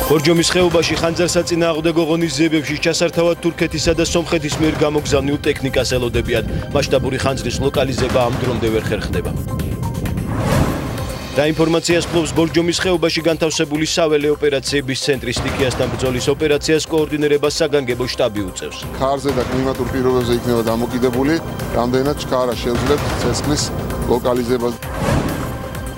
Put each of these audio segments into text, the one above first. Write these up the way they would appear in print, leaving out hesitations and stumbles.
ბორჯომის ხეობაში ხანძარსაწინააღმდეგო ღონისძიებებში ჩასართავად თურქეთისა და სომხეთის მიერ გამოგზავნილ ტექნიკას ელოდებიან. მასშტაბური ხანძრის ლოკალიზება ამ დრომდე ვერ ხერხდება. და ინფორმაციას ფლობს ბორჯომის ხეობაში განთავსებული საველე ოპერაციების ცენტრის სტიქიასთან ბრძოლის ოპერაციას კოორდინირებას საგანგებო შტაბი უწევს. ქარზე და კლიმატურ პირობებზე იქნება დამოკიდებული, რამდენად ჩქარა შეუძლებთ ცეცხლის ლოკალიზებას.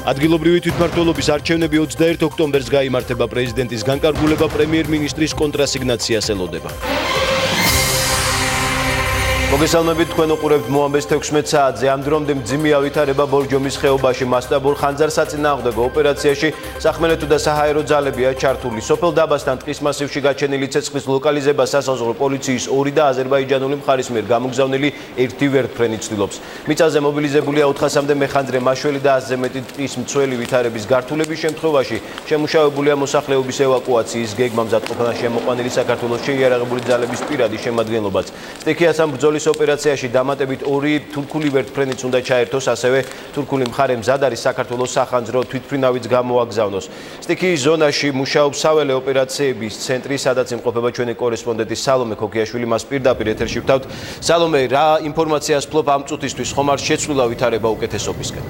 ადგილობრივი თვითმმართველობის არჩევნები 21 ოქტომბერს გაიმართება. პრეზიდენტის განკარგულება პრემიერ-მინისტრის კონტრასიგნაციას ელოდება. მოგესალმებით, თქვენ უყურებთ მოამბეს 16 საათზე. ამ დრომდე მძიმე ავითარება ბორჯომის ხეობაში მასშტაბურ ხანძარსაწინააღმდეგო ოპერაციაში სახმელეთო და საჰაერო ძალებია ჩართული. სოფელ დაბასთან ტყის მასივში გაჩენილი ცეცხლის ლოკალიზებას სასაზღვრო პოლიციის 2 და აზერბაიჯანული მხარის მიერ გამოგზავნილი 1 ვერტმფრენი ცდილობს. მიწაზე მობილიზებულია 400-მდე მეხანძრე მაშველი და 100-ზე მეტი ტყის მცველი ვითარების გართულების შემთხვევაში შემუშავებულია მოსახლეობის ევაკუაციის გეგმა. მზადყოფნა შემოყვანილი საქართველოს შეიარაღებული ძალების პირადი შემადგენლობაც. სტიქიასთან ბრძოლის ოპერაციაში დამატებით 2 თურქული ვერტმფრენიც უნდა ჩაერთოს, ასევე თურქული მხარე მზად არის საქართველოს სახანძრო თვითმფრინავიც გამოაგზავნოს. სტიქიის ზონაში მუშაობს საველე ოპერაციების ცენტრი, სადაც იმყოფება ჩვენი კორესპონდენტი სალომე ქოქიაშვილი. მას პირდაპირ ეთერში ვთავთ. სალომე, რა ინფორმაციას ფლობ ამ წუთისთვის, ხომ არ შეცვლილა ვითარება უკეთესობისკენ?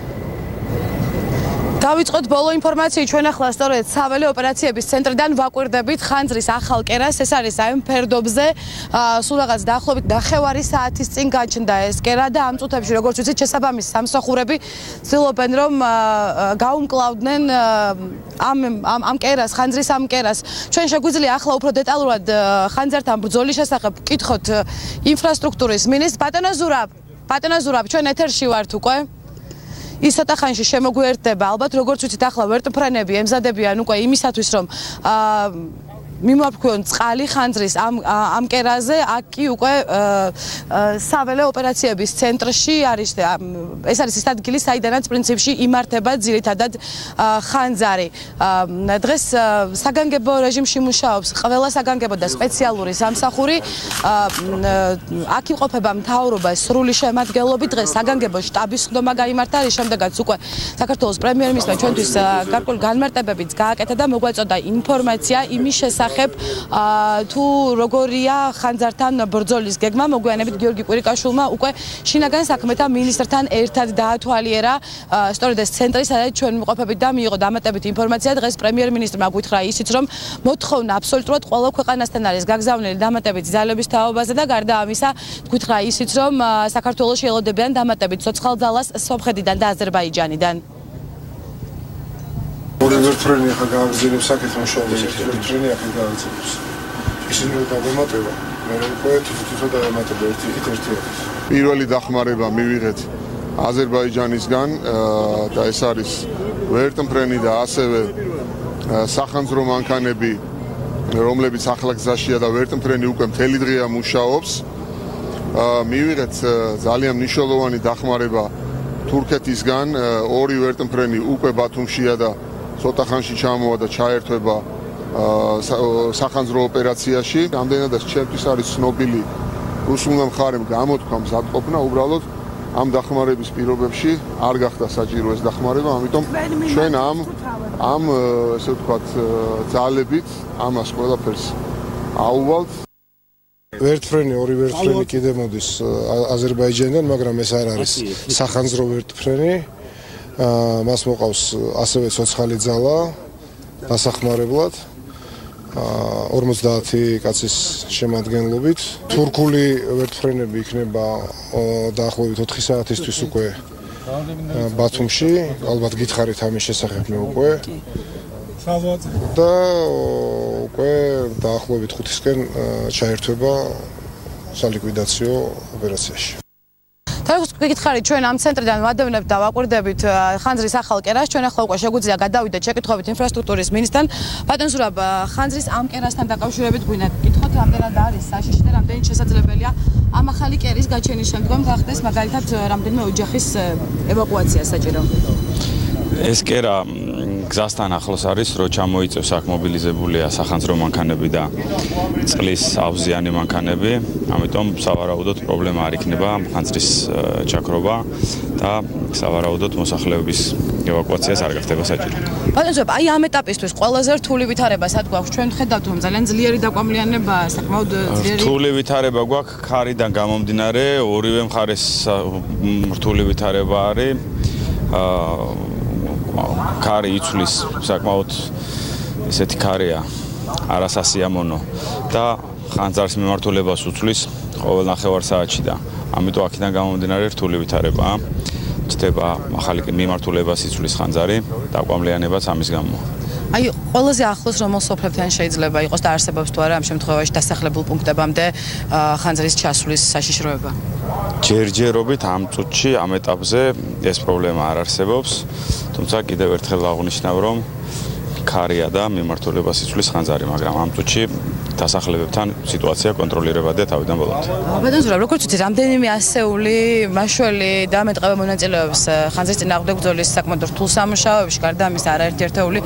დავიწყოთ ბოლო ინფორმაციით. ჩვენ ახლა სწორედ საველე ოპერაციების ცენტრიდან ვაკვირდებით ხანძრის ახალ კერას. ეს არის აი ფერდობზე, სულ რაღაც დაახლოებით ნახევარი საათის წინ გაჩნდა ეს კერა და ამ წუთებში, როგორც ვიცით, შესაბამისი სამსახურები ცდილობენ რომ გაუმკლავდნენ ამ კერას, ხანძრის ამ კერას. ჩვენ შეგვიძლია ახლა უფრო დეტალურად ხანძართან ბრძოლის შესახებ ვკითხოთ ინფრასტრუქტურის მინისტრს. ბატონო ზურაბ, ჩვენ ეთერში ვართ უკვე. ის ცოტა ხანში შემოგვიერთდება. ალბათ როგორც ვიცით, ახლა ვერტმფრენები ემზადებიან უკვე იმისათვის, რომ მიმოაფრქვიონ წყალი ხანძრის ამ კერაზე. აქ კი უკვე საველე ოპერაციების ცენტრში არის, ეს არის ის ადგილი, საიდანაც პრინციპში იმართება ძირითადად ხანძარი. დღეს საგანგებო რეჟიმში მუშაობს ყველა საგანგებო და სპეციალური სამსახური. აქ იმყოფება მთავრობა სრული შემადგენლობით. დღეს საგანგებო შტაბის ხდომა გაიმართა, რის შემდეგაც უკვე საქართველოს პრემიერ-მინისტრმა ჩვენთვის გარკვეული განმარტებებიც გააკეთა და მოგვაწოდა ინფორმაცია იმის შესახებ, თუ როგორია ხანძართან ბრძოლის გეგმა. მოგვიანებით გიორგი კვირიკაშვილმა უკვე შინაგან საქმეთა მინისტრთან ერთად დაათვალიერა სწორედ ეს ცენტრი, სადაც ჩვენ ვიმყოფებით და მიიღო დამატებით ინფორმაცია. დღეს პრემიერ-მინისტრმა გითხრა ისიც, რომ მოთხოვნა აბსოლუტურად ყველა ქვეყანასთან არის გაგზავნილი დამატებითი ძალების თაობაზე და გარდა ამისა გითხრა ისიც, რომ საქართველოში ელოდებიან დამატებით ცოცხალ ძალას სომხეთიდან და აზერბაიჯანიდან. ორი ვერტმფრენი ახლა გააგრძელებს საკითხს მუშაობას, ერთი ვერტმფრენი ახლა გააგრძელებს. ისინი გადამატება, მე უკვე თვითონ გადამატება ერთი არის. პირველი დახმარება მივიღეთ აზერბაიჯანისგან და ეს არის ვერტმფრენი და ასევე სახანძრო მანქანები, რომლებიც ახლა გზაშია და ვერტმფრენი უკვე მთელი დღეა მუშაობს. მივიღეთ ძალიან მნიშვნელოვანი დახმარება თურქეთისგან, 2 ვერტმფრენი უკვე ბათუმშია და ცოტა ხანში ჩამოვა და ჩაერთვება სახანძრო ოპერაციაში. ამდენადაც ჩემთვის არის ცნობილი რუსულმა მხარემ გამოთქვა მზადყოფნა, უბრალოდ ამ დახმარების პირობებში არ გახდა საჭირო ეს დახმარება, ამიტომ ჩვენ ამ ესე ვთქვათ ძალებით ამას ყველაფერს აუვალთ. ვერტმფრენი, 2 ვერტმფრენი კიდე მოდის აზერბაიჯანიდან, მაგრამ ეს არ არის სახანძრო ვერტმფრენი. მას მოყავს ასევე ცოცხალი ძალა დასახმარებლად 50 კაცის შემადგენლობით. თურქული ვერტმფრენები იქნება დაახლოებით 4 საათისთვის უკვე ბათუმში. ალბათ გითხარით ამის შესახებ მე უკვე. და უკვე დაახლოებით 5-ისკენ ჩაერთვება სალიკვიდაციო ოპერაციაში. გითხარით, ჩვენ ამ ცენტრიდან ვადევნებთ და ვაკვირდებით ხანძრის ახალ კერას. ჩვენ ახლა უკვე შეგვიძლია გადავიდეთ შეკითხვებით ინფრასტრუქტურის მინისტრთან. ბატონ ზურაბ, ხანძრის ამ კერასთან დაკავშირებით გვინდა გკითხოთ, რამდენად არის საშიში და რამდენად შესაძლებელია ამ ახალი კერის გაჩენის შემდგომ გახდეს მაგალითად რამდენიმე ოჯახის ევაკუაცია საჭირო? ეს კერა გზასთან ახლოს არის, რო ჩამოიწევს აქ მობილიზებულია სახანძრო მანქანები და წყლის ავზიანი მანქანები, ამიტომ სავარაუდოდ პრობლემა არ იქნება ხანძრის ჩაქრობა და სავარაუდოდ მოსახლეობის ევაკუაციას არ გახდება საჭირო. ბატონო, აი ამ ეტაპისთვის ყველაზე რთული ვითარება სად გვაქვს? ჩვენ ხედავთ, რომ ძალიან ძლიერი დაკვამლიანებაა, საკმაოდ ძლიერი. რთული ვითარება გვაქვს ქარიდან გამომდინარე, ორივე მხარეს რთული ვითარება არის. ქარი იცვლის საკმაოდ ესეთი ქარია, არასასიამოვნო და ხანძარს მიმართულებას უცვლის ყოველ ნახევარ-საათში და ამიტომ აქედან გამომდინარე რთული ვითარებაა. ჩდება ახალი მიმართულებას იცვლის ხანძარი, დაკვამლიანებაც ამის გამო. აი, ყველაზე ახლოს რომელ სოფლებთან შეიძლება იყოს და არსებობს თუ არა ამ შემთხვევაში დასახლებულ პუნქტებამდე ხანძრის ჩასვლის საშიშროება? ჯერჯერობით ამ წუთში, ამ ეტაპზე ეს პრობლემა არ არსებობს, თუმცა კიდევ ერთხელ აღნიშნავ, რომ ქარია და მიმართულებას იცვლის ხანძარი, მაგრამ ამ წუთში დასახლებებთან სიტუაცია კონტროლირებადია თავიდან ბოლომდე. ბატონო, როგორც ვიცით, რამდენიმე ასეული, მაშველი და მეტყობა მონაწილეობს ხანძრის წინააღმდეგ ბრძოლის საკმაოდ რთულ სამუშაოებში, გარდა ამისა არაერთი ერთეული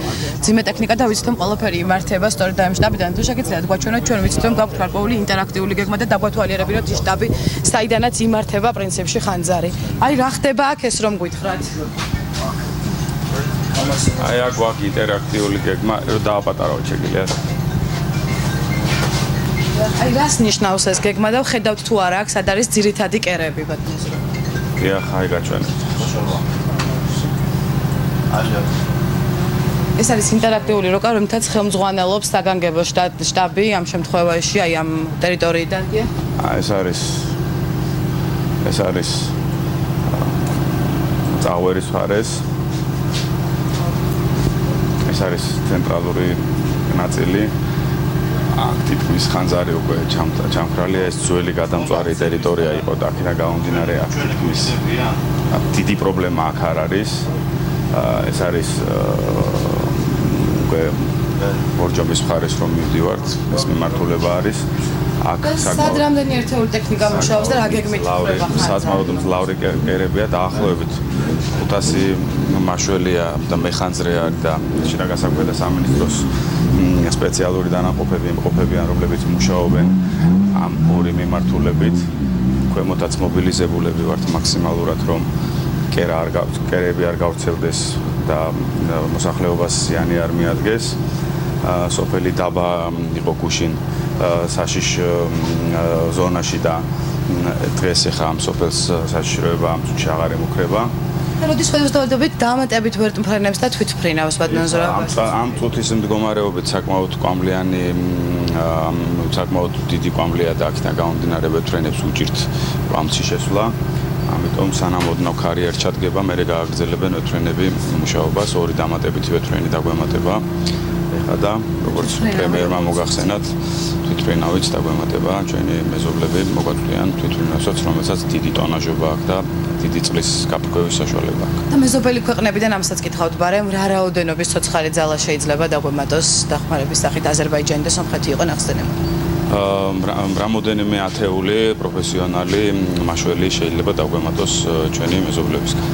ძიმე ტექნიკა და ვიცით, რომ ყველაფერი იმართება სწორედ ამ შტაბიდან. თუ შეგიძლიათ გვაჩვენოთ, ჩვენ ვიცით, რომ გაქვთ გარკვეული ინტერაქტიული გეგმა და დაგვათვალიერებინოთ ის შტაბი, საიდანაც იმართება პრინციპში ხანძარი. აი, რა ხდება აქ ეს რომ გითხრათ? აი, აქ გვაქვს ინტერაქტიული გეგმა, რომ დააპატარავოთ შეგიძლიათ. აი, რას ნიშნავს ეს გეგმა და ხედავთ თუ არა აქ სად არის ძირითადი კერები, ბატონო? დიახ, აი გაჩვენეთ. ეს არის ინტერაქტიული როკა, რომლითაც ხელმძღვანელობს საგანგებო შტაბი ამ შემთხვევაში, აი ამ ტერიტორიიდან, დიახ? ეს არის წაღვერის მხარეს. ეს არის ცენტრალური ნაწილი. აქ თითქმის ხანძარი უკვე ჩამქრალია, ეს ძველი გადამწვარი ტერიტორია იყო და აქედან გამომდინარე აქ თითქმის დიდი პრობლემა აქ არ არის. ეს არის უკვე ბორჯომის მხარეს რომ მივდივართ, ეს მიმართულება არის. აქ სად რამდენი ერთეული ტექნიკა მუშაობს და რა გეგმით ხდება ხანძარი? საკმაოდ მძლავრი კერებია დაახლოებით 500 მაშველია და მეხანძრე არის და შიდა გასაკვირდა სამინისტროს სპეციალური დანაყოფები იმყოფებიან, რომლებიც მუშაობენ ამ ორი მიმართულებით. ქვემოთაც მობილიზებულები ვართ მაქსიმალურად, რომ კერები არ გავრცელდეს და მოსახლეობას ზიანი არ მიადგეს. სოფელი დაბა იყო გუშინ საშიშ ზონაში და დღეს ახლა ამ სოფელს საშიშროება ამ წუთში აღარ ემუქრება. როდის ხედავთ დამატებით ვერტმფრენებს და თვითმფრინავს ბატონო ზურაბას? ამ წუთის მდგომარეობით საკმაოდ კვამლიანი, საკმაოდ დიდი კვამლია და აქედან გამომდინარე ვერტმფრენებს უჭირთ კვამლში შესვლა. ამიტომ სანამ ოდნავ ქარი არ ჩადგება, მერე გააგრძელებენ ვერტმფრენები მუშაობას, ორი დამატებითი ვერტმფრენი დაგვემატება. ეხლა და როგორც პრემიერმა მოგახსენათ, თვითმფრინავით დაგვემატება ჩვენი მეზობლები მოგვაწვდიან თვითმფრინავსაც, რომელსაც დიდი ტონაჟობა აქვს და დიდი წყლის გაფრქვევის საშუალება აქვს. და მეზობელი ქვეყნებიდან ამასაც კითხავთ, ბარემ რა რაოდენობის ცოცხალი ძალა შეიძლება დაგვემატოს დახმარების სახით აზერბაიჯანი და სომხეთი იყო ნახსენები? რამოდენიმე ათეული პროფესიონალი მაშველი შეიძლება დაგვემატოს ჩვენი მეზობლებისგან.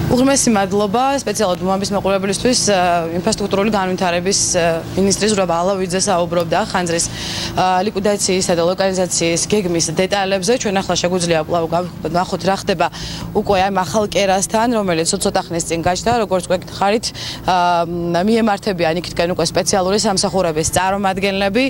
უღრმესი მადლობა სპეციალურად მოამბის მაყურებლისთვის ინფრასტრუქტურული განვითარების მინისტრი ზურაბ ალავიძე საუბრობდა ხანძრის ლიკვიდაციისა და ლოკალიზაციის გეგმის დეტალებზე. ჩვენ ახლა შეგვიძლია ვნახოთ რა ხდება უკვე ამ ახალ კერასთან, რომელიც ცოტა ხნის წინ გაჩნდა, როგორც გვეკითხარით, მიემართებიან იქითკენ უკვე სპეციალური სამსახურების წარმომადგენლები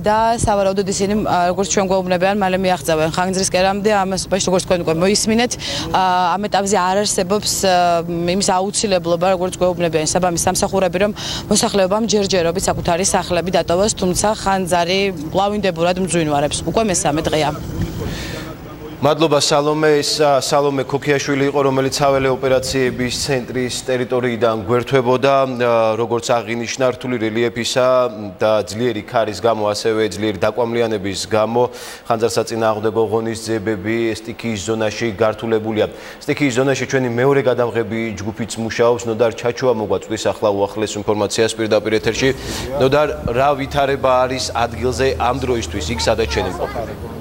და სავარაუდოდ ისინი როგორც ჩვენ გვეუბნებიან, მალე მიაღწევენ ხანძრის კერამდე. ამას როგორც თქვენ უკვე მოისმინეთ, ამ ეტაპზე არ არსებობს იმის აუცილებლობა, როგორც გვეუბნებიან საბამის სამსახურები, რომ მოსახლეობამ ჯერჯერობით საკუთარი სახლები დატოვოს, თუმცა ხანძარი კვლავინდებურად მძვინვარებს. უკვე მესამე დღეა. მადლობა სალომე, ეს სალომე ქოქიაშვილი იყო, რომელიც საველე ოპერაციების ცენტრის ტერიტორიიდან გვერდებოდა, როგორც აღინიშნა რთული რელიეფისა და ძლიერი ქარის გამო, ასევე ძლიერი დაკვამლიანების გამო, ხანძარსაწინააღმდეგო ღონისძიებები სტიქიის ზონაში გართულებულია. სტიქიის ზონაში ჩვენი მეორე გადამღები ჯგუფიც მუშაობს, ნოდარ ჩაჩოა მოგვაწვდის ახლა უახლეს ინფორმაციას პირდაპირ ეთერში. ნოდარ, რა ვითარება არის ადგილზე ამ დროისთვის, იქ სადაც ჩვენ იმყოფებით?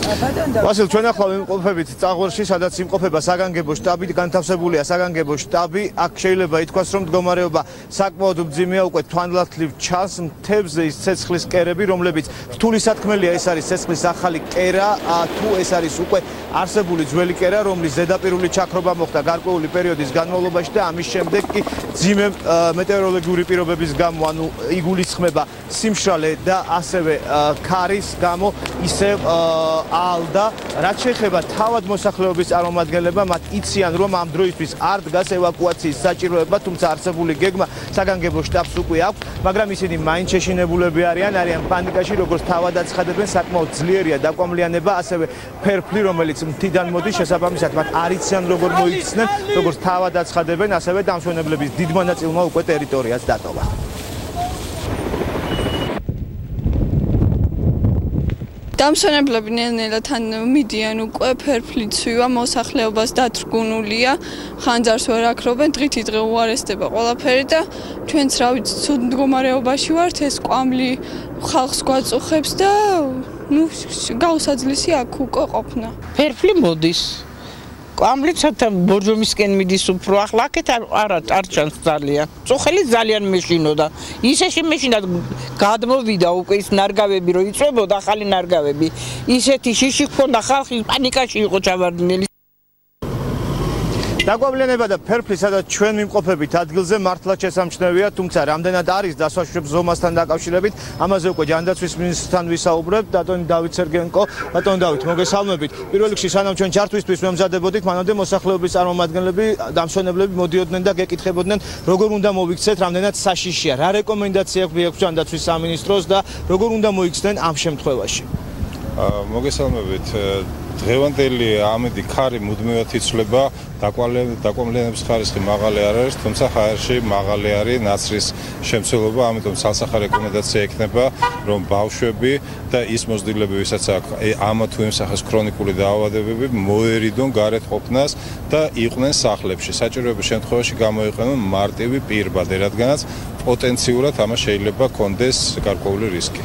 ვასილ, ჩვენ ახლა ვიმყოფებით წაღორში, სადაც იმყოფება საგანგებო შტაბი, განთავსებულია საგანგებო შტაბი. აქ შეიძლება ითქვას, რომ მდგომარეობა საკმაოდ მძიმეა, უკვე თვალთლივ ჩანს მთებზე ის ცეცხლის კერები, რომლებიც რთული სათქმელია, ეს არის ცეცხლის ახალი კერა, თუ ეს არის უკვე არსებული ძველი კერა, რომლის ზედაპირული ჩაქრობა მოხდა გარკვეული პერიოდის განმავლობაში და ამის შემდეგ კი მძიმე მეტეოროლოგიური პირობების გამო, ანუ იგულისხმება სიმშრალე და ასევე ქარის გამო ისევ ალდა. რაც შეეხება თავად მოსახლეობის წარმომადგენლება, მათ იციან, რომ ამ დროისთვის არ დგას ევაკუაციის საჭიროება, თუმცა არსებული გეგმა საგანგებო შტაბს უკვე აქვს, მაგრამ ისინი მაინც შეშინებულები არიან პანიკაში, როგორც თავად აცხადებენ, საკმაოდ ძლიერია დაკვამლიანება, ასევე ფერფლი, რომელიც მთიდან მოდის, შესაბამისად მათ არ იციან როგორ მოიქცნენ, როგორც თავად აცხადებენ, ასევე დამსვენებლების დიდმა ნაწილმა უკვე ტერიტორიას დატოვა. დამსვენებლები ნელ-ნელა თან მიდიან უკვე ფერფლით ცვივა მოსახლეობას დათრგუნულია, ხანძარს ვერ აკრობენ, დღითი დღე უარესდება ყველაფერი და ჩვენც რა ვიცი, ცუდ მდგომარეობაში ვართ, ეს კვამლი ხალხს გვაწუხებს და გაუსაძლისი აქ უკვე ყოფნა. ფერფლი მოდის. კვამლი ცოტა ბორჯომისკენ მიდის უფრო, ახლა აქეთ არ ჩანს ძალიან. წუხელი ძალიან მეშინოდა. ისეში მეშინდა გადმოვიდა უკვე ის ნარგავები, რომ იწვებოდა ახალი ნარგავები. ისეთი შიში ჰქონდა, ხალხი პანიკაში იყო ჩავარდნილი. დაკვამლიანება და ფერფლი, სადაც ჩვენ ვიმყოფებით ადგილზე მართლაც შესამჩნევია, თუმცა რამდენად არის დასაშვებ ზომასთან დაკავშირებით, ამაზე უკვე ჯანდაცვის მინისტრთან ვისაუბრებთ. დატონი დავით სერგენკო, დატონი დავით, მოგესალმებით. პირველ რიგში სანამ ჩვენ ჩართვისთვის მემზადებოდით, მანამდე მოსახლეობის წარმომადგენლები, დამსვენებლები მოდიოდნენ და გეკითხებოდნენ, როგორ უნდა მოიქცეთ, რამდენად საშიშია, რა რეკომენდაცია გვაქვს ჯანდაცვის სამინისტროს და როგორ უნდა მოიქცნენ ამ შემთხვევაში. მოგესალმებით. დღევანდელი ამედი ქარი მუდმივად იცვლება, დაკვამლიანების ხარისხი მაღალი არ არის, თუმცა ჰაერში მაღალი არის ნაცრის შემცველობა, ამიტომ სასახა რეკომენდაცია იქნება, რომ ბავშვები და ის მოზრდილები, ვისაც აქვს ამა თუ იმ სახის ქრონიკული დაავადებები, მოერიდონ გარეთ ყოფნას და იყვნენ სახლებში. საჭიროების შემთხვევაში გამოიყენონ მარტივი პირბადე, რადგანაც პოტენციურად ამას შეიძლება კონდეს გარკვეული რისკი.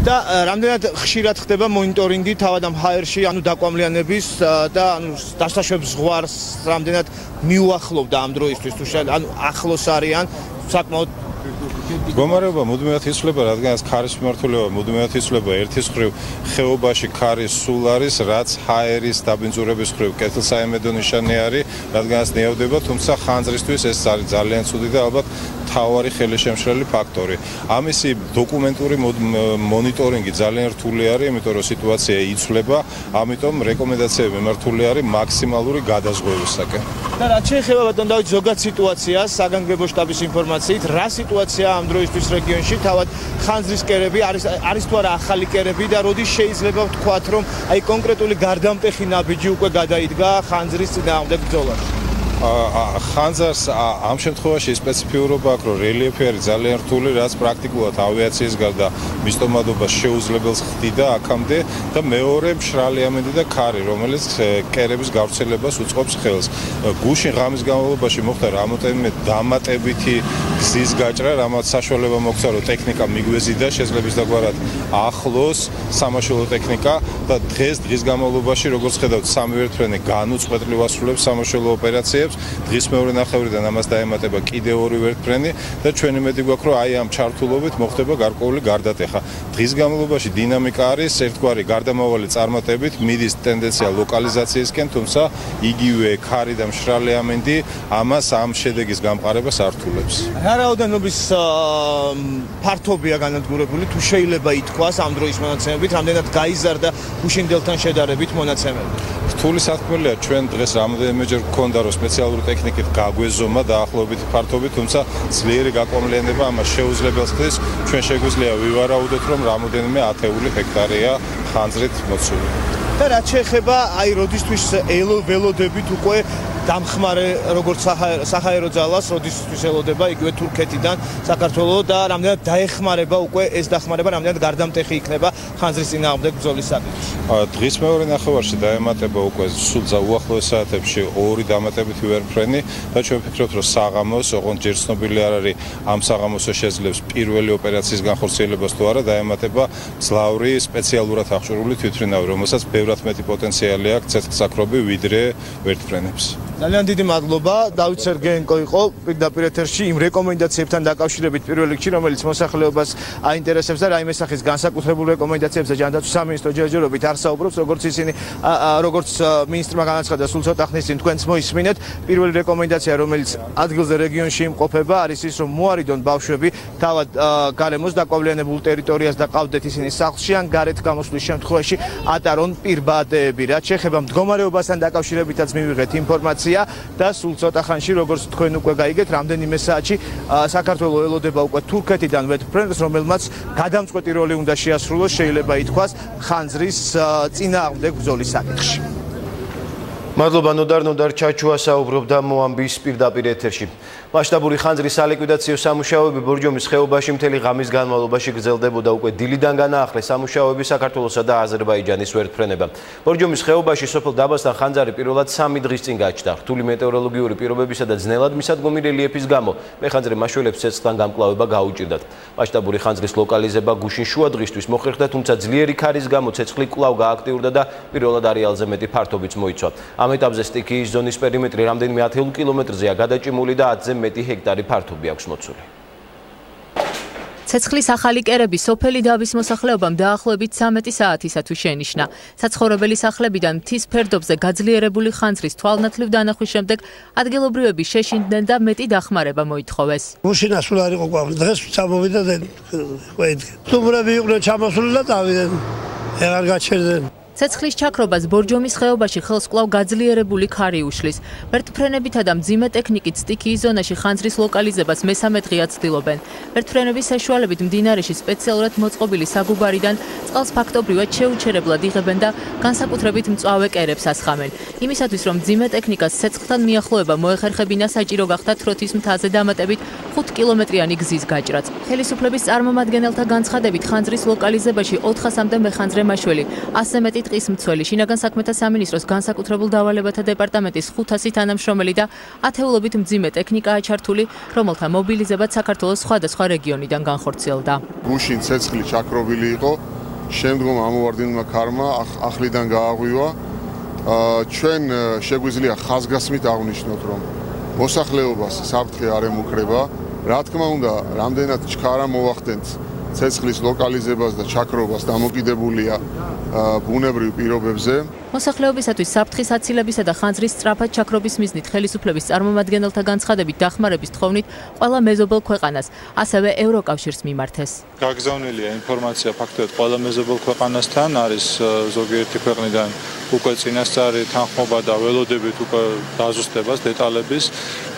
და რამდენად ხშირად ხდება მონიტორინგი თავად ამ ჰაერში, ანუ დაკვამლიანების და ანუ დასაშვებ ზღვარს რამდენად მიუახლოვდა ამ დროისთვის, თუ ანუ ახლოს არიან საკმაოდ მდგომარეობა მუდმივად იცვლება, რადგანაც ქარის მიმართულება მუდმივად იცვლება, ერთის მხრივ ხეობაში ქარი სულ არის, რაც ჰაერის დაბინძურების მხრივ კეთილსაიმედო ნიშანი არის, რადგანაც ნეავდება, თუმცა ხანძრისთვის ეს არის ძალიან ცუდი და ალბათ მთავარი ხელშემშლელი ფაქტორი. ამისი დოკუმენტური მონიტორინგი ძალიან რთული არის, იმიტომ რომ სიტუაცია იცვლება, ამიტომ რეკომენდაციები მიმართული არის მაქსიმალური გადაზღვევისაკენ. და რაც შეეხება ბატონ დავით ზოგად სიტუაციას, საგანგებო შტაბის ინფორმაციით, რა სიტუაცია ამ დროისთვის რეგიონში, თავად ხანძრის კერები არის თუ არა ახალი კერები და როდის შეიძლება ვთქვათ, რომ აი კონკრეტული გარდამტეხი ნაბიჯი უკვე გადაიდგა ხანძრის წინააღმდეგ ბრძოლაში. ხანძარს ამ შემთხვევაში სპეციფიურობა აქვს, რომ რელიეფი არის ძალიან რთული, რაც პრაქტიკულად ავიაციის გარდა მისტომადობას შეუძლებელს ხდიდა აქამდე და მეორე მშრალი ამედი და ქარი, რომელიც კერების გავრცელებას უწყობს ხელს. გუშინ ღამის განმავლობაში მოხდა რამოდენიმე დამატებითი გზის გაჭრა, რამაც საშუალება მოგცა, რომ ტექნიკა მიგვეზიდა, შეიძლება ისდაგვარად ახლოს სამაშველო ტექნიკა და დღის განმავლობაში, როგორც ხედავთ, სამი ვერტფრენი განუწყვეტლივ ასრულებს სამაშველო ოპერაციებს. დღის მეორე ნახევრიდან ამას დაემატება კიდევ ორი ვერტფრენი და ჩვენი მედი გვაქვს, რომ აი ამ ჩართულობით მოხდება გარკვეული გარდატეხა. დღის განმავლობაში დინამიკა არის ერთგვარი გარდამავალი წარმატებით, მიდის ტენდენცია ლოკალიზაციისკენ, თუმცა იგივე ქარი და მშრალი ამენდი ამას ამ შედეგის გამყარებას ართულებს. რა რაოდენობის ფართობია განადგურებული, თუ შეიძლება ითქვას ამ დროის მონაცემებით, რამდენად გაიზარდა გუშინდელთან შედარებით მონაცემები. რთული სათქმელია, ჩვენ დღეს რამოდენიმეჯერ გქონდა, რომ სპეციალური ტექნიკით გაგვეზომა დაახლოებითი ფართობი, თუმცა ძლიერი გაკვამლიანება ამას შეუძლებელს ხდის. ჩვენ შეგვიძლია ვივარაუდოთ, რომ რამოდენიმე ათეული ჰექტარია ხანძრით მოცული. და რაც შეეხება აი როდისთვის ველოდებით უკვე დამხმარე როგორც საჰაერო ძალას, როდესაც ელოდება იგივე თურქეთიდან საქართველოს და რამდენად დაეხმარება უკვე ეს დახმარება, რამდენად გარდამტეხი იქნება ხანძრის წინააღმდეგ ბრძოლის საკითხში. დღის მეორე ნახევარში დაემატება უკვე სულ უახლოეს საათებში ორი დამატებითი ვერტმფრენი და ჩვენ ვფიქრობთ, რომ საღამოს, ოღონდ ჯერ ცნობილი არ არის ამ საღამოსო შეძლებს პირველი ოპერაციის განხორციელებას თუ არა, დაემატება მძლავრი სპეციალურად აღჭურვილი თვითმფრინავი, რომელსაც ბევრად მეტი პოტენციალი აქვს ცეცხლსაქრობი ვიდრე ვერტმფრენებს. ძალიან დიდი მადლობა დავით სერგეენკო იყო პირდაპირ ეთერში იმ რეკომენდაციებთან დაკავშირებით პირველ რიგში, რომელიც მოსახლეობას აინტერესებს და რაიმე სახის განსაკუთრებულ რეკომენდაციებზე ჯანდაცვის სამინისტრო ჯერჯერობით არსაუბრობს, როგორც მინისტრმა განაცხადა სულ ცოტა ხნის წინ, თქვენც მოისმინეთ. პირველი რეკომენდაცია, რომელიც ადგილზე რეგიონში იმყოფება, არის ის, რომ მოარიდონ ბავშვები თავად გარემოს დაკვავლიანებულ ტერიტორიას და ყავდეთ ისინი სახლში ან გარეთ გამოსვლის შემთხვევაში ატარონ პირბადეები. რაც შეეხება მდგომარეობასთან დაკავშირებითაც მივიღეთ ინფორმაცია და სულ ცოტა ხანში, როგორც თქვენ უკვე გაიგეთ, რამდენიმე საათში საქართველოს ელოდება უკვე თურქეთიდან ვერტმფრენს, რომელმაც გადამწყვეტი როლი უნდა შეასრულოს, შეიძლება ითქვას, ხანძრის წინააღმდეგ ბრძოლის საკითხში. მადლობა ნოდარ ჩაჩუა საუბრობდა მოამბის პირდაპირ ეთერში. მასშტაბური ხანძრის სალიკვიდაციო სამუშაოები ბორჯომის ხეობაში მთელი ღამის განმავლობაში გრძელდებოდა უკვე დილიდან განაახლეს სამუშაოები საქართველოსა და აზერბაიჯანის ვერტმფრენებმა. ბორჯომის ხეობაში სოფელ დაბასთან ხანძარი პირველად 3 დღის წინ გაჩნდა. რთული მეტეოროლოგიური პირობებისა და ძნელად მისადგომი რელიეფის გამო მეხანძრე მაშველებს ცეცხლთან გამკლავება გაუჭირდათ. მასშტაბური ხანძრის ლოკალიზება გუშინ შუა დღისთვის მოხერხდა, თუმცა ძლიერი ქარის გამო ცეცხლი კვლავ გააქტიურდა და პირველად არეალზე მეტი ფართობიც მოიცვა. ამ ეტაპზე სტიქიის ზონის პერიმეტრი რამდენიმე 10 კილომეტრზეა გადაჭიმული და 10-ზე მეტი ჰექტარი ფართობი აქვს მოცული. ცეცხლის ახალი კერები სოფელი დავის მოსახლეობამ დაახლოებით 13 საათისა თუ შენიშნა. საცხოვრებელი სახლებიდან მთის ფერდობზე გაძლიერებული ხანძრის თვალნათლივ დანახვის შემდეგ ადგილობრივები შეშინდნენ და მეტი დახმარება მოითხოვეს. მუშინა სულ არ იყო ყვავილი, დღეს ჩამოვიდა და სტუმრები იყვნენ ჩამოსული და წავიდნენ. აღარ გაჩერდნენ. ცეცხლის ჩაქრობას ბორჯომის ხეობაში ხელს კვლავ გაძლიერებული ქარი უშლის. ვერტმფრენებითა და მძიმე ტექნიკით სტიქიის ზონაში ხანძრის ლოკალიზებას მესამე დღეა ცდილობენ. ვერტმფრენების საშუალებით მდინარეში სპეციალურად მოწყობილი საგუბარიდან წყალს ფაქტობრივად შეუჩერებლად იღებენ და განსაკუთრებით მწვავე კერებს ასხამენ. იმისათვის, რომ მძიმე ტექნიკას ცეცხლთან მიახლოება მოეხერხებინა, საჭირო გახდა თროთის მთაზე დამატებით 5 კილომეტრიანი გზის გაჭრაც. ხელისუფლების წარმომადგენელთა განცხადებით ხანძრის ლოკალიზებაში 400-მდე მეხანძრე მაშველი, 100 მეტი ტყის მცველი, შინაგან საქმეთა სამინისტროს განსაკუთრებულ დავალებათა დეპარტამენტის 500 თანამშრომელი და ათეულობით მძიმე ტექნიკაა ჩართული, რომელთა მობილიზებაც საქართველოს სხვადასხვა რეგიონიდან განხორციელდა. გუშინ ცეცხლი ჩაქრობილი იყო, შემდგომ ამოვარდინმა ქარმა ახლიდან გააღვივა. ჩვენ შეგვიძლია ხაზგასმით აღვნიშნოთ, რომ მოსახლეობას საფრთხე არ ემუქრება. რა თქმა უნდა, რამდენად ჩქარა მოვახდენთ ცეცხლის ლოკალიზებას და ჩაქრობას დამოკიდებულია ბუნებრივ პირობებზე. მოსახლეობისათვის საფრთხის აცილებისა და ხანძრის სწრაფად ჩაქრობის მიზნით ხელისუფლების წარმომადგენელთა განცხადებით დახმარების თხოვნით ყველა მეზობელ ქვეყანას, ასევე ევროკავშირს მიმართეს. გაგზავნილია ინფორმაცია ფაქტობრივად ყველა მეზობელ ქვეყანასთან, არის ზოგიერთი ქვეყნიდან უკვე წინასწარი თანხმობა და ველოდებით უკვე დაზუსტებას დეტალების.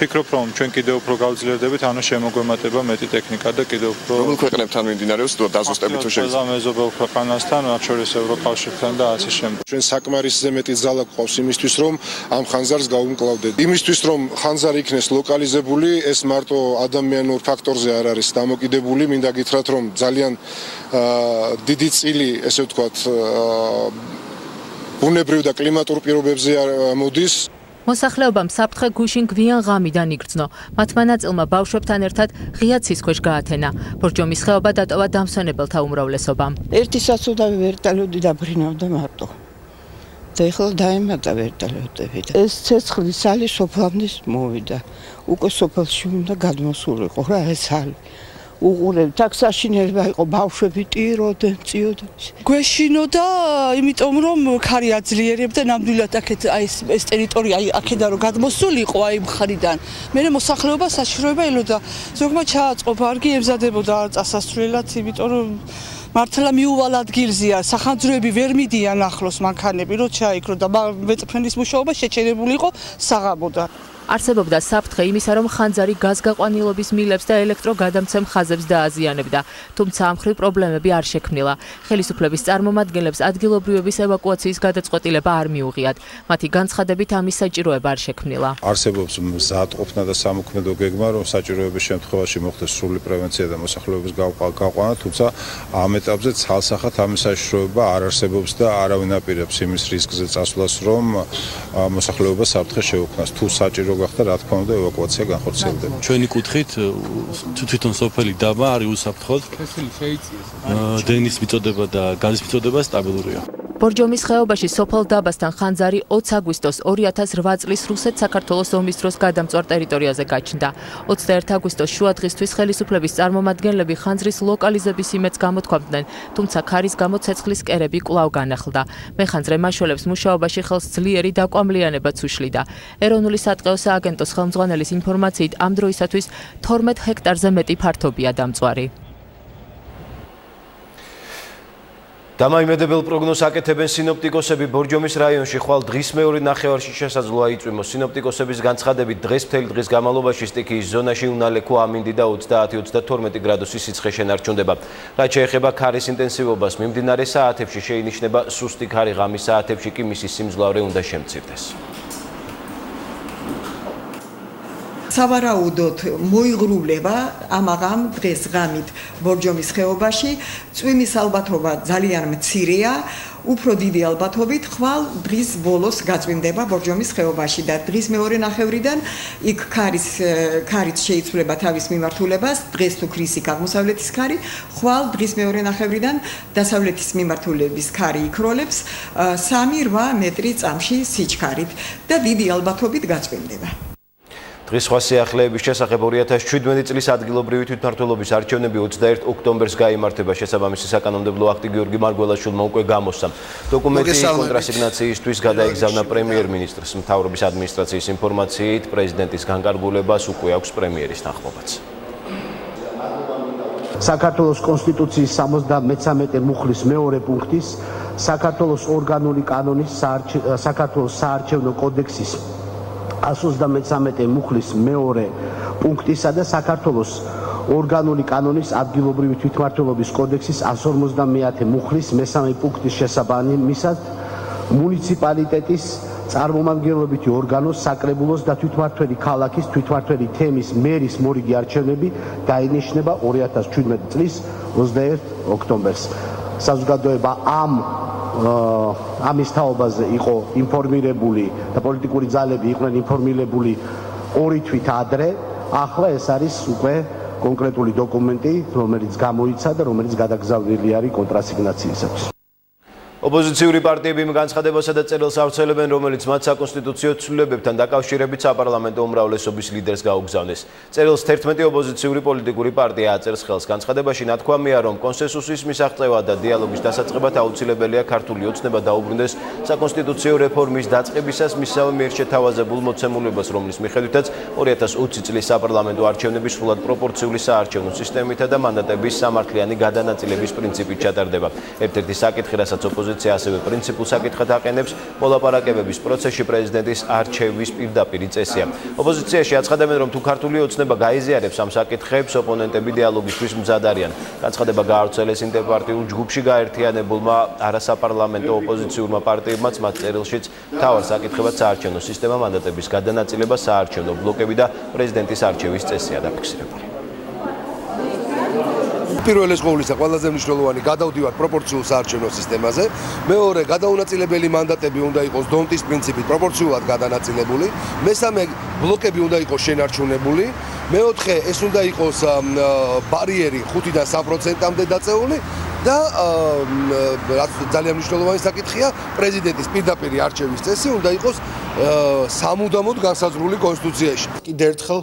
Ფიქრობ, რომ ჩვენ კიდევ უფრო გავძლიერდებით, ანუ შემოგვემატება მეტი ტექნიკა და კიდევ უფრო რომელ ქვეყნებთან მიმდინარეობს დაზუსტებით თუ შეიძლება? ყველა მეზობელ ქვეყანასთან, მათ შორის ევროკავშირთან და ასე შემდეგ. ჩვენ საკმარისზე მეტი ძალა გვყავს იმისთვის, რომ ამ ხანძარს გავუმკლავდეთ. იმისთვის, რომ ხანძარი იქნეს ლოკალიზებული, ეს მარტო ადამიანურ ფაქტორზე არ არის დამოკიდებული, მინდა გითხრათ, რომ ძალიან დიდი წილი, ესე ვთქვათ, ბუნებრივ და კლიმატურ პირობებზე მოდის. მოსახლეობამ საფრთხე გუშინ გვიან ღამიდან იგრძნო. მათმა ნაწილმა ბავშვებთან ერთად ღია ცის ქვეშ გაათენა. ბორჯომის ხეობა დატოვა დამსვენებელთა უმრავლესობამ. ერთი საცუდავი ვერტალოდი დაბრინავდა მარტო. და ეხლა დაემატა ვერტალოდები. ეს ცეცხლი სალი სოფლამდე მოვიდა. უკვე სოფელში უნდა გადმოსულიყო რა ეს სალი. უყურებთ, აქ საშინელება იყო, ბავშვები ტიროდნენ, წიოდნენ. გვეშინოდა, იმიტომ რომ ქარი აძლიერებდა, ნამდვილად აქეთ ეს ტერიტორია აქედან რომ გადმოსულიყო აი მხრიდან. მე მოსახლეობა საშიშროება ელოდა. ზოგმა ჩააწყო ბარგი, ემზადებოდა წასასვლელად, იმიტომ რომ მართლა მიუვალ ადგილზეა, სახანძროები ვერ მიდიან ახლოს მანქანები, რომ ჩაიქრო და ვერტმფრენის მუშაობა შეჩერებული იყო საღამოდან. არსებობდა საფრთხე იმისა, რომ ხანძარი გაზგაყვანილობის მილებს და ელექტროგადამცემ ხაზებს დააზიანებდა, თუმცა ამ მხრივ პრობლემები არ შექმნილა. ხელისუფლების წარმომადგენლებს ადგილობრივების ევაკუაციის გადაწყვეტილება არ მიუღიათ. მათი განცხადებით ამის საჭიროება არ შექმნილა. არსებობს მზადყოფნა და სამოქმედო გეგმა, რომ საჭიროების შემთხვევაში მოხდეს სრული პრევენცია და მოსახლეობის გაყვანა, თუმცა ამ ეტაპზე ცალსახად ამის საშიშროება არ არსებობს და არავინ აპირებს იმის რისკზე წასვლას, რომ მოსახლეობა საფრთხე შეუქმნას. თუ საჭირო გახდა, რა თქმა უნდა, ევაკუაცია განხორციელდება. ჩვენი კუთხით თვითონ სოფელი დაბა არის უსაფრთხოდ. დენის მიწოდება და გაზის მიწოდება სტაბილურია. ბორჯომის ხეობაში სოფელ დაბასთან ხანძარი 20 აგვისტოს 2008 წლის რუსეთ-საქართველოს ომის დროს გადამწვარ ტერიტორიაზე გაჩნდა. 21 აგვისტოს შუადღისთვის ხელისუფლების წარმომადგენლები ხანძრის ლოკალიზების იმედს გამოთქვამდნენ, თუმცა ქარის გამო ცეცხლის კერები კვლავ განახლდა. მეხანძრე მაშველებს მუშაობაში ხელს ძლიერი დაკვამლიანებაც უშლიდა. ეროვნული სატყეო სააგენტოს ხელმძღვანელის ინფორმაციით ამ დროისათვის 12 ჰექტარზე მეტი ფართობია დამწვარი. დამაიმედებელ პროგნოზს აკეთებენ სინოპტიკოსები. ბორჯომის რაიონში ხვალ დღის მეორე ნახევარში შესაძლოა იწვიმოს. სინოპტიკოსების განცხადებით დღეს მთელი დღის განმავლობაში სტიქიის ზონაში უნალექო ამინდი და 30-32 გრადუსის სიცხე შენარჩუნდება. რაც შეეხება ქარის ინტენსივობას, მიმდინარე საათებში შეინიშნება სუსტი ქარი, ღამის საათებში კი მისი სიმძლავრე უნდა შემცირდეს. სავარაუდოდ მოიღრულება ამაღამ დღეს ღამით ბორჯომის ხეობაში, წვიმის ალბათობა ძალიან მცირეა, უფრო დიდი ალბათობით ხვალ დღის ბოლოს გაწვიმდება ბორჯომის ხეობაში და დღის მეორე ნახევრიდან იქ ქარიც შეიცვლება თავის მიმართულებას, დღეს თუ ქრის იქ აღმოსავლეთის ქარი, ხვალ დღის მეორე ნახევრიდან დასავლეთის მიმართულების ქარი იქროლებს 3-8 მეტრი წამში სიჩქარით და დიდი ალბათობით გაწვიმდება. დღის სხვა სიახლეების შესახებ 2017 წლის ადგილობრივი თვითმმართველობის არჩევნები 21 ოქტომბერს გაიმართება. შესაბამისი საკანონმდებლო აქტი გიორგი მარგველაშვილმა უკვე გამოსცა. დოკუმენტი კონტრასიგნაციისთვის გადაიგზავნა პრემიერ-მინისტრს. მთავრობის ადმინისტრაციის ინფორმაციით პრეზიდენტის განკარგულებას უკვე აქვს პრემიერის თანხმობაც. საქართველოს კონსტიტუციის 73 მუხლის მეორე პუნქტის, საქართველოს ორგანული კანონის, საქართველოს საარჩევნო კოდექსის 133 მუხლის მეორე პუნქტისა და საქართველოს ორგანული კანონის ადგილობრივი თვითმმართველობის კოდექსის 150 მუხლის მესამე პუნქტის შესაბამისად მუნიციპალიტეტის წარმომადგენლობითი ორგანოს, საკრებულოს და თვითმმართველი ქალაქის თვითმმართველი თემის მერის მორიგი არჩევნები დაინიშნება 2017 წლის 21 ოქტომბერს. საზოგადოება ამის თაობაზე იყო ინფორმირებული და პოლიტიკური ძალები იყვნენ ინფორმირებული 2 თვით ადრე. ახლა ეს არის უკვე კონკრეტული დოკუმენტი, რომელიც გამოიცა და რომელიც გადაგზავნილი არის კონტრასიგნაციისათვის. ოპოზიციური პარტიები იმ განცხადებასა და წერილს ავრცელებენ, რომელიც მათ საკონსტიტუციო ცვლილებებთან დაკავშირებით საპარლამენტო უმრავლესობის ლიდერს გაუგზავნეს. წერილს 11 ოპოზიციური პოლიტიკური პარტია აწერს ხელს. განცხადებაში ნათქვამია, რომ კონსენსუსის მისაღწევად და დიალოგის დასაწყებად აუცილებელია ქართული ოცნება დაუბრუნდეს საკონსტიტუციო რეფორმის დაწყებისას მისსავე მიერ შეთავაზებულ მოცემულებას, რომლის მიხედვითაც 2020 წლის საპარლამენტო არჩევნები სრულად პროპორციული საარჩევნო სისტემითა და მანდატების სამართლიანი გადანაწილების პრინციპით ჩატარდება. ერთ-ერთი საკითხი, რასაც ასევე პრინციპულ საკითხად აყენებს, მოლაპარაკებების პროცესში პრეზიდენტის არჩევის პირდაპირი წესია. ოპოზიციაში აცხადებენ, რომ თუ ქართული ოცნება გაიზიარებს ამ საკითხებს, ოპონენტები დიალოგისთვის მზად არიან. განცხადება გაავრცელეს ინტერპარტიულ ჯგუფში გაერთიანებულმა არასაპარლამენტო ოპოზიციურმა პარტიებმაც, მათ წერილშიც მთავარ საკითხებად საარჩევნო სისტემა, მანდატების გადანაწილება, საარჩევნო ბლოკები და პრეზიდენტის არჩევის წესია დაფიქსირებული. პირველი ყოვლისა ყველაზე მნიშვნელოვანი გადავდივართ პროპორციულ საარჩევნო სისტემაზე. მეორე, გადაუნაწილებელი მანდატები უნდა იყოს დონტის პრინციპით პროპორციულად გადანაწილებული. მესამე, ბლოკები უნდა იყოს შენარჩუნებული. მეოთხე, ეს უნდა იყოს ბარიერი 5-დან 3%-მდე დაწეული და რაც ძალიან მნიშვნელოვანი საკითხია, პრეზიდენტის პირდაპირი არჩევის წესი უნდა იყოს სამუდამოდ განსაზღვრული კონსტიტუციაში. კიდევ ერთხელ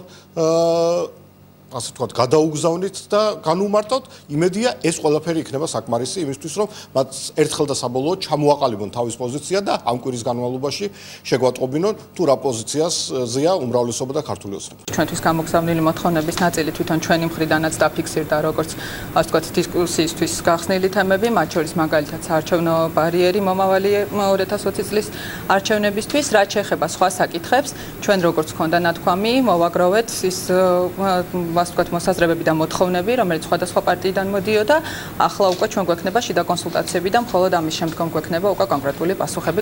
ასე ვთქვათ, გადაუგზავნით და განუმარტავთ, იმედია ეს ყველაფერი იქნება საკმარისი იმისთვის, რომ მათ ერთხელ და საბოლოოდ ჩამოაყალიბონ თავის პოზიცია და ამ კვირის განმავლობაში შეგვატყობინონ თუ რა პოზიციაზეა უმრავლესობა და ქართული ოცნება. ჩვენთვის გამოგზავნილი მოთხოვნების ნაწილი თვითონ ჩვენი მხრიდანაც დაფიქსირდა როგორც ასე ვთქვათ დისკუსიისთვის გახსნილი თემები, მათ შორის მაგალითად საარჩევნო ბარიერი მომავალი 2020 წლის არჩევნებისთვის, რაც შეეხება სხვა საკითხებს, ჩვენ როგორც ქონდა ნათქვამი, მოვაგროვეთ ის ასე ვთქვათ მოსაზრებები და მოთხოვნები, რომელიც სხვადასხვა პარტიიდან მოდიოდა, ახლა უკვე ჩვენ გვექნება შიდა კონსულტაციები და მხოლოდ ამის შემდგომ გვექნება უკვე კონკრეტული პასუხები.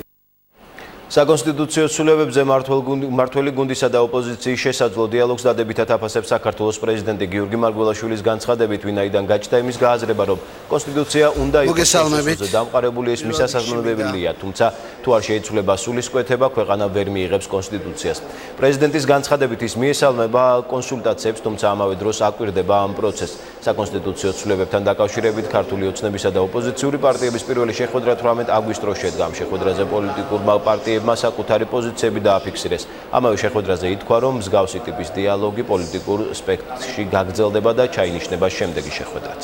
საკონსტიტუციო ცვლილებებზე მმართველი გუნდისა და ოპოზიციის შესაძლო დიალოგს დადებითად აფასებს საქართველოს პრეზიდენტი გიორგი მარგველაშვილის განცხადებით, ვინაიდან გაჩნდა იმის გააზრება, რომ კონსტიტუცია უნდა იყოს დამყარებული, ეს მისასალმებელია, თუმცა თუ არ შეიცვლება სულისკვეთება, ქვეყანა ვერ მიიღებს კონსტიტუციას. პრეზიდენტის განცხადებით ის მიესალმება კონსულტაციებს, თუმცა ამავე დროს აკვირდება ამ პროცესს. საკონსტიტუციო ცვლილებებთან დაკავშირებით ქართული ოცნებისა და ოპოზიციური პარტიების პირველი შეხვედრა 18 აგვისტოს შედგა. ამ შეხვედრაზე პოლიტიკურმა პარტიებმა საკუთარი პოზიციები დააფიქსირეს. ამავე შეხვედრაზე ითქვა, რომ მსგავსი ტიპის დიალოგი პოლიტიკურ სპექტრში გაგრძელდება და ჩაინიშნება შემდეგი შეხვედრაც.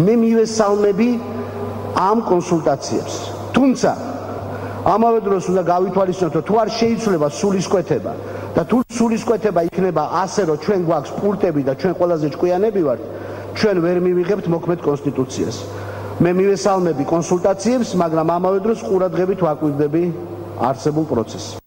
მე მივესალმები ამ კონსულტაციებს. თუმცა ამავე დროს უნდა გავითვალისწინოთ, რომ თუ არ შეიცვლება სულისკვეთება და თუ სულისკვეთება იქნება ასე, რომ ჩვენ გვაქვს პულტები და ჩვენ ყველაზე ჭკვიანები ვართ, ჩვენ ვერ მივიღებთ მოქმედ კონსტიტუციას. მე მივესალმები კონსულტაციებს, მაგრამ ამავე დროს ყურადღებით ვაკვირდები არსებულ პროცესს.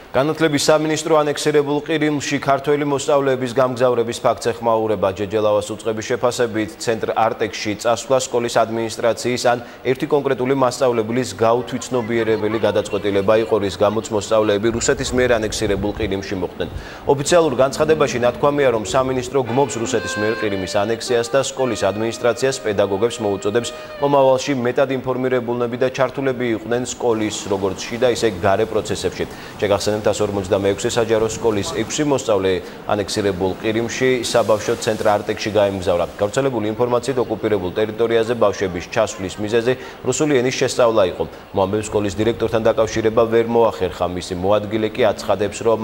განათლების სამინისტრო ანექსირებულ ყირიმში ქართველი მოსწავლეების გამგზავრების ფაქტს ეხმაურება. ჯეჯელავას უწყების შეფასებით ცენტრ არტექსში წასვლა სკოლის ადმინისტრაციის ან ერთი კონკრეტული მასწავლებლის გაუთვითცნობიერებელი გადაწყვეტილება იყო, რის გამოც მოსწავლეები რუსეთის მიერ ანექსირებულ ყირიმში მოხვდნენ. ოფიციალურ განცხადებაში ნათქვამია, რომ სამინისტრო გმობს რუსეთის მიერ ყირიმის ანექსიას და სკოლის ადმინისტრაციას პედაგოგებს მოუწოდებს მომავალში მეტად ინფორმირებულნები და ჩართულები იყვნენ სკოლის როგორც შიდა, ისე გარე პროცესებში. შეგახსენებთ 156 საჯარო სკოლის 6 მოსწავლე ანექსირებულ ყირიმში საბავშვო ცენტრ არტექსში გაემგზავრა. გავრცელებული ინფორმაციით ოკუპირებულ ტერიტორიაზე ბავშვების ჩასვლის მიზეზი რუსული ენის შესწავლა იყო. მოამბე სკოლის დირექტორთან დაკავშირება ვერ მოახერხა. მისი მოადგილე კი აცხადებს, რომ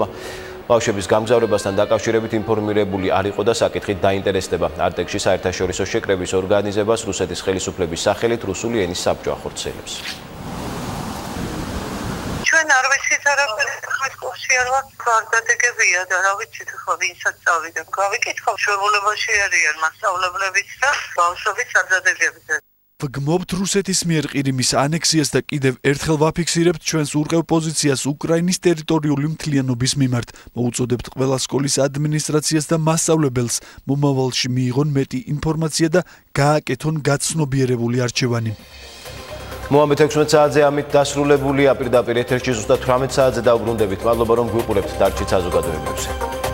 ბავშვების გამგზავრებასთან დაკავშირებით ინფორმირებული არ იყო და საკითხით დაინტერესდება. არტექსში საერთაშორისო შეკრების ორგანიზებას რუსეთის ხელისუფლების სახელით რუსული ენის საბჭო ახორციელებს. ჩვენ არ ვიცით არაფერი, კურსი არ ვარ, გარდადეგებია და რა ვიცით ახლა ვინცაც წავიდა. გავიკითხავ შეულებაში არიან მასწავლებლებიც და ბავშვების არდადეგებზე. ვგმობთ რუსეთის მიერ ყირიმის ანექსიას და კიდევ ერთხელ ვაფიქსირებთ ჩვენს ურყევ პოზიციას უკრაინის ტერიტორიული მთლიანობის მიმართ. მოუწოდებთ ყველა სკოლის ადმინისტრაციას და მასწავლებელს მომავალში მიიღონ მეტი ინფორმაცია და გააკეთონ გაცნობიერებული არჩევანი. მოამბე 16 საათზე ამით დასრულებულია. პირდაპირ ეთერში ზუსტად 18 საათზე დავბრუნდებით. მადლობა რომ გვიყურებთ. დარჩით საზოგადოებებზე.